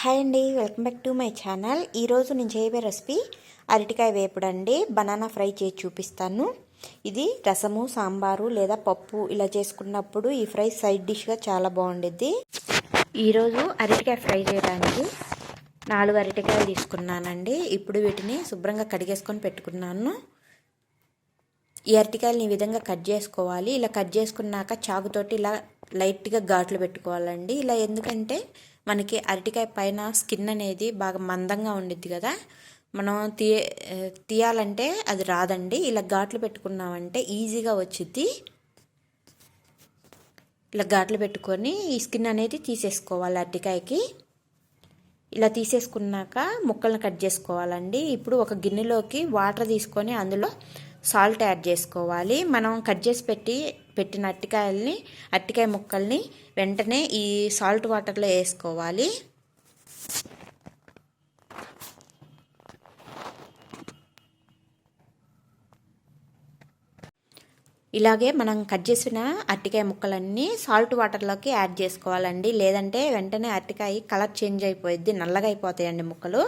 Hi అండి, welcome back to my channel. ఈరోజు నేను చేయబోయే రెసిపీ అరటికాయ వేపుడు అండి. బనానా ఫ్రై చేసి చూపిస్తాను. ఇది రసము, సాంబారు లేదా పప్పు ఇలా చేసుకున్నప్పుడు ఈ ఫ్రై సైడ్ డిష్గా చాలా బాగుండిద్ది. ఈరోజు అరటికాయ ఫ్రై చేయడానికి 4 అరటికాయలు తీసుకున్నానండి. ఇప్పుడు వీటిని శుభ్రంగా కడిగేసుకొని పెట్టుకున్నాను. ఈ అరటికాయలని ఈ విధంగా కట్ చేసుకోవాలి. ఇలా కట్ చేసుకున్నాక చాకుతోటి ఇలా లైట్గా ఘాట్లు పెట్టుకోవాలండి. ఇలా ఎందుకంటే మనకి అరటికాయ పైన స్కిన్ అనేది బాగా మందంగా ఉండిద్ది కదా, మనం తీయాలంటే అది రాదండి. ఇలా ఘాట్లు పెట్టుకున్నామంటే ఈజీగా వచ్చిద్ది. ఇలా ఘాట్లు పెట్టుకొని ఈ స్కిన్ అనేది తీసేసుకోవాలి అరటికాయకి. ఇలా తీసేసుకున్నాక ముక్కలను కట్ చేసుకోవాలండి. ఇప్పుడు ఒక గిన్నెలోకి వాటర్ తీసుకొని అందులో సాల్ట్ యాడ్ చేసుకోవాలి. మనం కట్ చేసి పెట్టిన అరటికాయ ముక్కల్ని వెంటనే ఈ సాల్ట్ వాటర్లో వేసుకోవాలి. ఇలాగే మనం కట్ చేసిన అరటికాయ ముక్కలన్నీ సాల్ట్ వాటర్లోకి యాడ్ చేసుకోవాలండి. లేదంటే వెంటనే అరటికాయ కలర్ చేంజ్ అయిపోయిద్ది, నల్లగా అయిపోతాయండి ముక్కలు.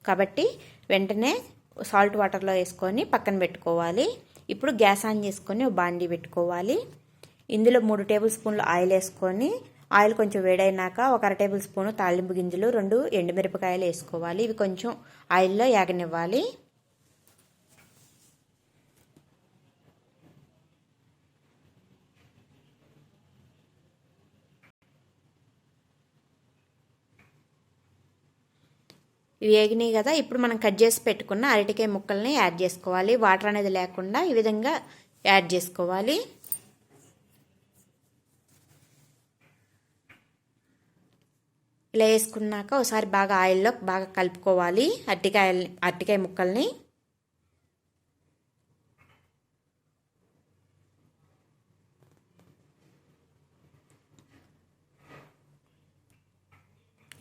కాబట్టి వెంటనే సాల్ట్ వాటర్లో వేసుకొని పక్కన పెట్టుకోవాలి. ఇప్పుడు గ్యాస్ ఆన్ చేసుకొని బాండీ పెట్టుకోవాలి. ఇందులో 3 టేబుల్ స్పూన్లు ఆయిల్ వేసుకొని ఆయిల్ కొంచెం వేడైనాక 1 టేబుల్ స్పూను తాలింపు గింజలు, 2 ఎండుమిరపకాయలు వేసుకోవాలి. ఇవి కొంచెం ఆయిల్లో యాగనివ్వాలి. ఇవి వేగినాయి కదా, ఇప్పుడు మనం కట్ చేసి పెట్టుకున్న అరటికాయ ముక్కల్ని యాడ్ చేసుకోవాలి. వాటర్ అనేది లేకుండా ఈ విధంగా యాడ్ చేసుకోవాలి. ఇలా వేసుకున్నాక ఒకసారి బాగా ఆయిల్లో బాగా కలుపుకోవాలి అరటికాయ ముక్కల్ని.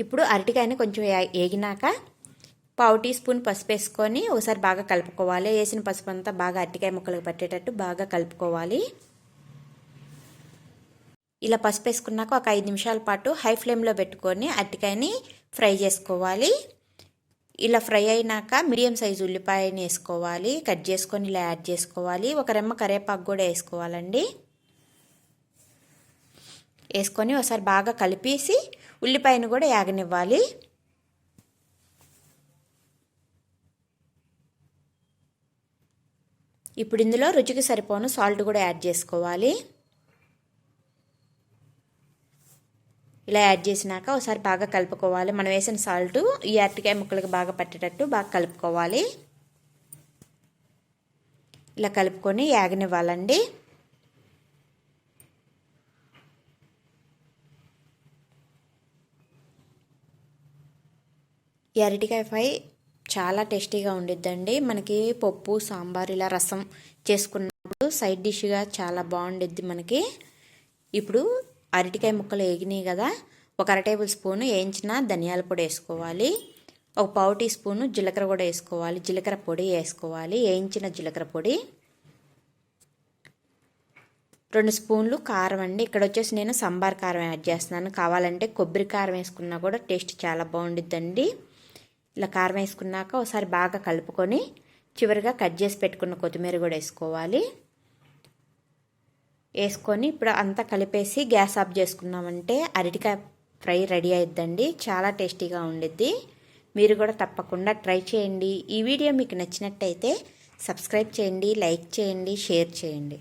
ఇప్పుడు అరటికాయని కొంచెం వేగినాక 1/2 టీ స్పూన్ పసుపు వేసుకొని ఒకసారి బాగా కలుపుకోవాలి. వేసిన పసుపు అంతా బాగా అరటికాయ ముక్కలకు పట్టేటట్టు బాగా కలుపుకోవాలి. ఇలా పసుపు వేసుకున్నాక ఒక 5 నిమిషాల పాటు హై ఫ్లేమ్లో పెట్టుకొని అరటికాయని ఫ్రై చేసుకోవాలి. ఇలా ఫ్రై అయినాక మీడియం సైజు ఉల్లిపాయని వేసుకోవాలి. కట్ చేసుకొని ఇలా యాడ్ చేసుకోవాలి. ఒక రెమ్మ కరివేపాకు కూడా వేసుకోవాలండి. వేసుకొని ఒకసారి బాగా కలిపేసి ఉల్లిపాయను కూడా యాగనివ్వాలి. ఇప్పుడు ఇందులో రుచికి సరిపోను సాల్ట్ కూడా యాడ్ చేసుకోవాలి. ఇలా యాడ్ చేసినాక ఒకసారి బాగా కలుపుకోవాలి. మనం వేసిన సాల్ట్ ఈ అరటికాయ ముక్కలకు బాగా పట్టేటట్టు బాగా కలుపుకోవాలి. ఇలా కలుపుకొని యాగనివ్వాలండి. ఈ అరటికాయ ఫ్రై చాలా టేస్టీగా ఉండిద్దండి. మనకి పప్పు, సాంబార్ ఇలా రసం చేసుకున్నప్పుడు సైడ్ డిష్గా చాలా బాగుండిద్ది మనకి. ఇప్పుడు అరటికాయ ముక్కలు వేగినాయి కదా, 1 టేబుల్ స్పూను వేయించిన ధనియాల పొడి వేసుకోవాలి. 1/4 టీ స్పూను జీలకర్ర కూడా వేసుకోవాలి. జీలకర్ర పొడి వేసుకోవాలి, వేయించిన జీలకర్ర పొడి. 2 స్పూన్లు కారం అండి. ఇక్కడ వచ్చేసి నేను సాంబార్ కారం యాడ్ చేస్తున్నాను. కావాలంటే కొబ్బరి కారం వేసుకున్నా కూడా టేస్ట్ చాలా బాగుండిద్దండి. ఇలా కారం వేసుకున్నాక ఒకసారి బాగా కలుపుకొని చివరిగా కట్ చేసి పెట్టుకున్న కొత్తిమీర కూడా వేసుకోవాలి. వేసుకొని ఇప్పుడు అంతా కలిపేసి గ్యాస్ ఆఫ్ చేసుకున్నామంటే అరటికాయ ఫ్రై రెడీ అయిద్దండి. చాలా టేస్టీగా ఉండిద్ది. మీరు కూడా తప్పకుండా ట్రై చేయండి. ఈ వీడియో మీకు నచ్చినట్టయితే సబ్స్క్రైబ్ చేయండి, లైక్ చేయండి, షేర్ చేయండి.